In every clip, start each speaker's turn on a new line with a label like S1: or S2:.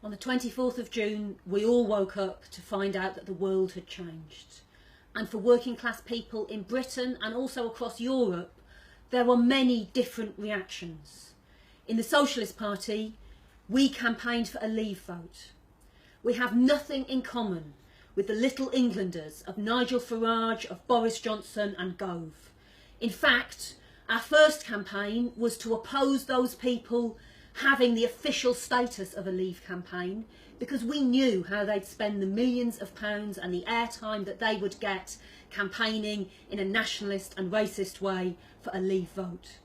S1: On the 24th of June, we all woke up to find out that the world had changed. And for working class people in Britain and also across Europe, there were many different reactions. In the Socialist Party, we campaigned for a leave vote. We have nothing in common with the Little Englanders of Nigel Farage, of Boris Johnson and Gove. In fact, our first campaign was to oppose those people having the official status of a Leave campaign, because we knew how they'd spend the millions of pounds and the airtime that they would get campaigning in a nationalist and racist way for a Leave vote.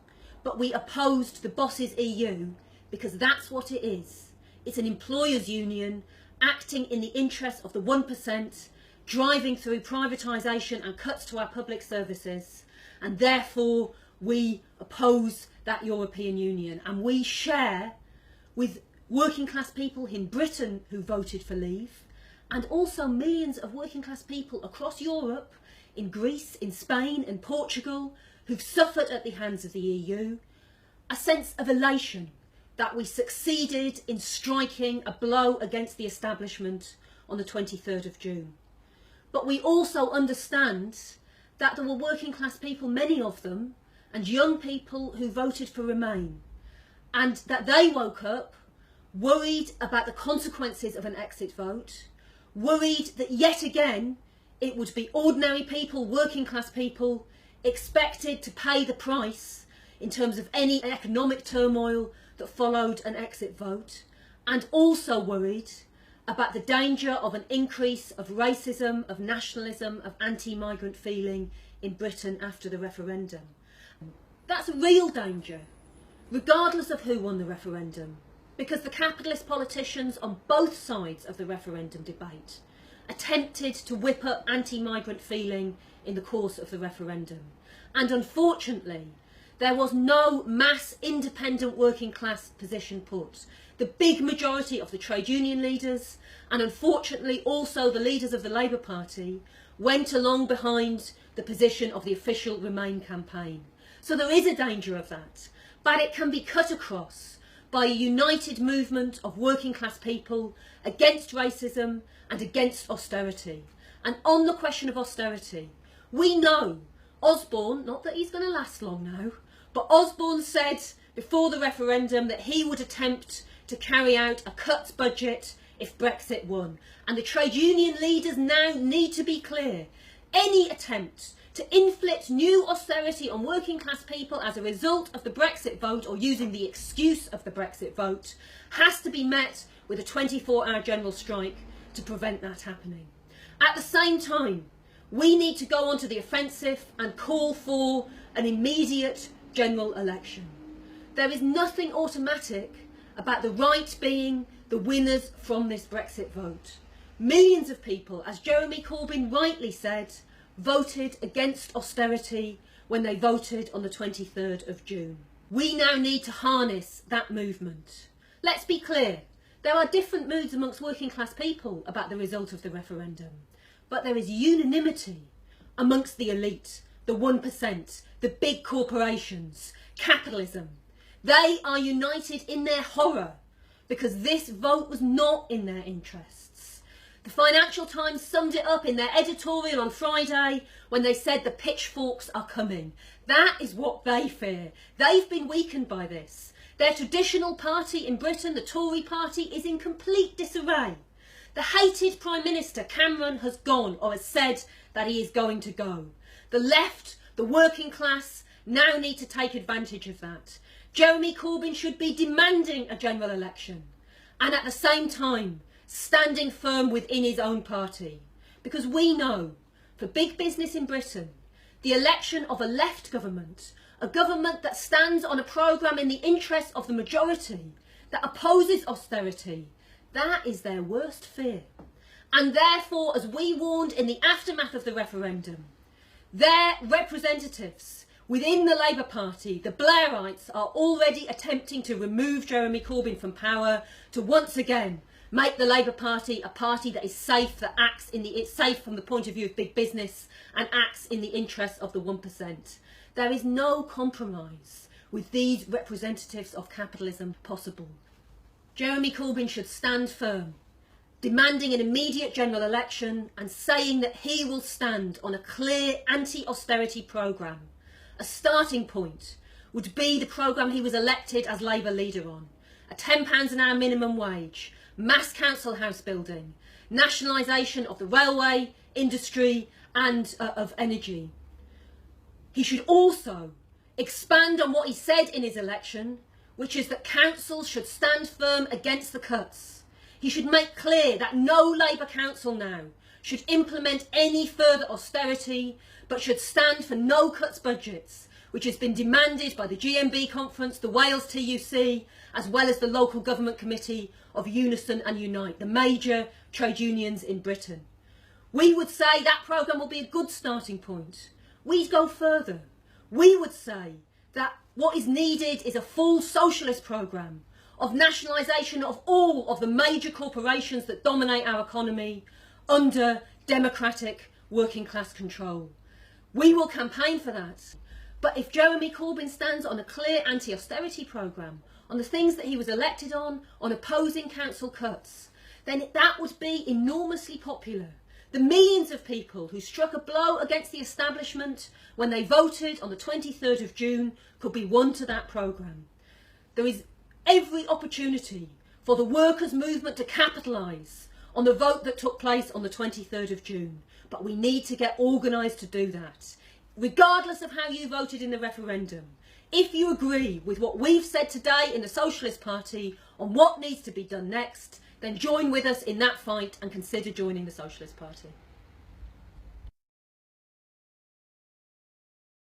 S1: But we opposed the Bosses EU because that's what it is. It's an employers' union acting in the interests of the 1%, driving through privatisation and cuts to our public services, and therefore we oppose that European Union, and we share with working class people in Britain who voted for Leave, and also millions of working class people across Europe, in Greece, in Spain and Portugal, who've suffered at the hands of the EU, a sense of elation that we succeeded in striking a blow against the establishment on the 23rd of June. But we also understand that there were working class people, many of them, and young people who voted for Remain, and that they woke up worried about the consequences of an exit vote, worried that yet again it would be ordinary people, working class people, expected to pay the price in terms of any economic turmoil that followed an exit vote, and also worried about the danger of an increase of racism, of nationalism, of anti-migrant feeling in Britain after the referendum. That's a real danger, regardless of who won the referendum, because the capitalist politicians on both sides of the referendum debate attempted to whip up anti-migrant feeling in the course of the referendum. And unfortunately, there was no mass independent working class position put. The big majority of the trade union leaders, and unfortunately also the leaders of the Labour Party, went along behind the position of the official Remain campaign. So there is a danger of that, but it can be cut across by a united movement of working class people against racism and against austerity. And on the question of austerity, we know Osborne, not that he's going to last long now, but Osborne said before the referendum that he would attempt to carry out a cut budget if Brexit won. And the trade union leaders now need to be clear. Any attempt to inflict new austerity on working class people as a result of the Brexit vote, or using the excuse of the Brexit vote, has to be met with a 24-hour general strike to prevent that happening. At the same time, we need to go onto the offensive and call for an immediate general election. There is nothing automatic about the right being the winners from this Brexit vote. Millions of people, as Jeremy Corbyn rightly said, voted against austerity when they voted on the 23rd of June. We now need to harness that movement. Let's be clear, there are different moods amongst working class people about the result of the referendum, but there is unanimity amongst the elite, the 1%, the big corporations, capitalism. They are united in their horror because this vote was not in their interests. The Financial Times summed it up in their editorial on Friday when they said the pitchforks are coming. That is what they fear. They've been weakened by this. Their traditional party in Britain, the Tory party, is in complete disarray. The hated Prime Minister Cameron has gone, or has said that he is going to go. The left, the working class, now need to take advantage of that. Jeremy Corbyn should be demanding a general election, and at the same time standing firm within his own party. Because we know, for big business in Britain, the election of a left government, a government that stands on a programme in the interests of the majority, that opposes austerity, that is their worst fear. And therefore, as we warned in the aftermath of the referendum, their representatives within the Labour Party, the Blairites, are already attempting to remove Jeremy Corbyn from power, to once again make the Labour Party a party that is safe, that acts it's safe from the point of view of big business and acts in the interests of the 1%. There is no compromise with these representatives of capitalism possible. Jeremy Corbyn should stand firm, demanding an immediate general election and saying that he will stand on a clear anti-austerity programme. A starting point would be the programme he was elected as Labour leader on. A £10 an hour minimum wage, mass council house building, nationalisation of the railway industry and of energy. He should also expand on what he said in his election, which is that councils should stand firm against the cuts. He should make clear that no Labour council now should implement any further austerity, but should stand for no cuts budgets, which has been demanded by the GMB conference, the Wales TUC, as well as the local government committee of Unison and Unite, the major trade unions in Britain. We would say that programme will be a good starting point. We'd go further. We would say that what is needed is a full socialist programme of nationalisation of all of the major corporations that dominate our economy under democratic working class control. We will campaign for that. But if Jeremy Corbyn stands on a clear anti-austerity programme, on the things that he was elected on opposing council cuts, then that would be enormously popular. The millions of people who struck a blow against the establishment when they voted on the 23rd of June could be won to that programme. There is every opportunity for the workers' movement to capitalise on the vote that took place on the 23rd of June. But we need to get organised to do that. Regardless of how you voted in the referendum, if you agree with what we've said today in the Socialist Party on what needs to be done next, then join with us in that fight and consider joining the Socialist Party.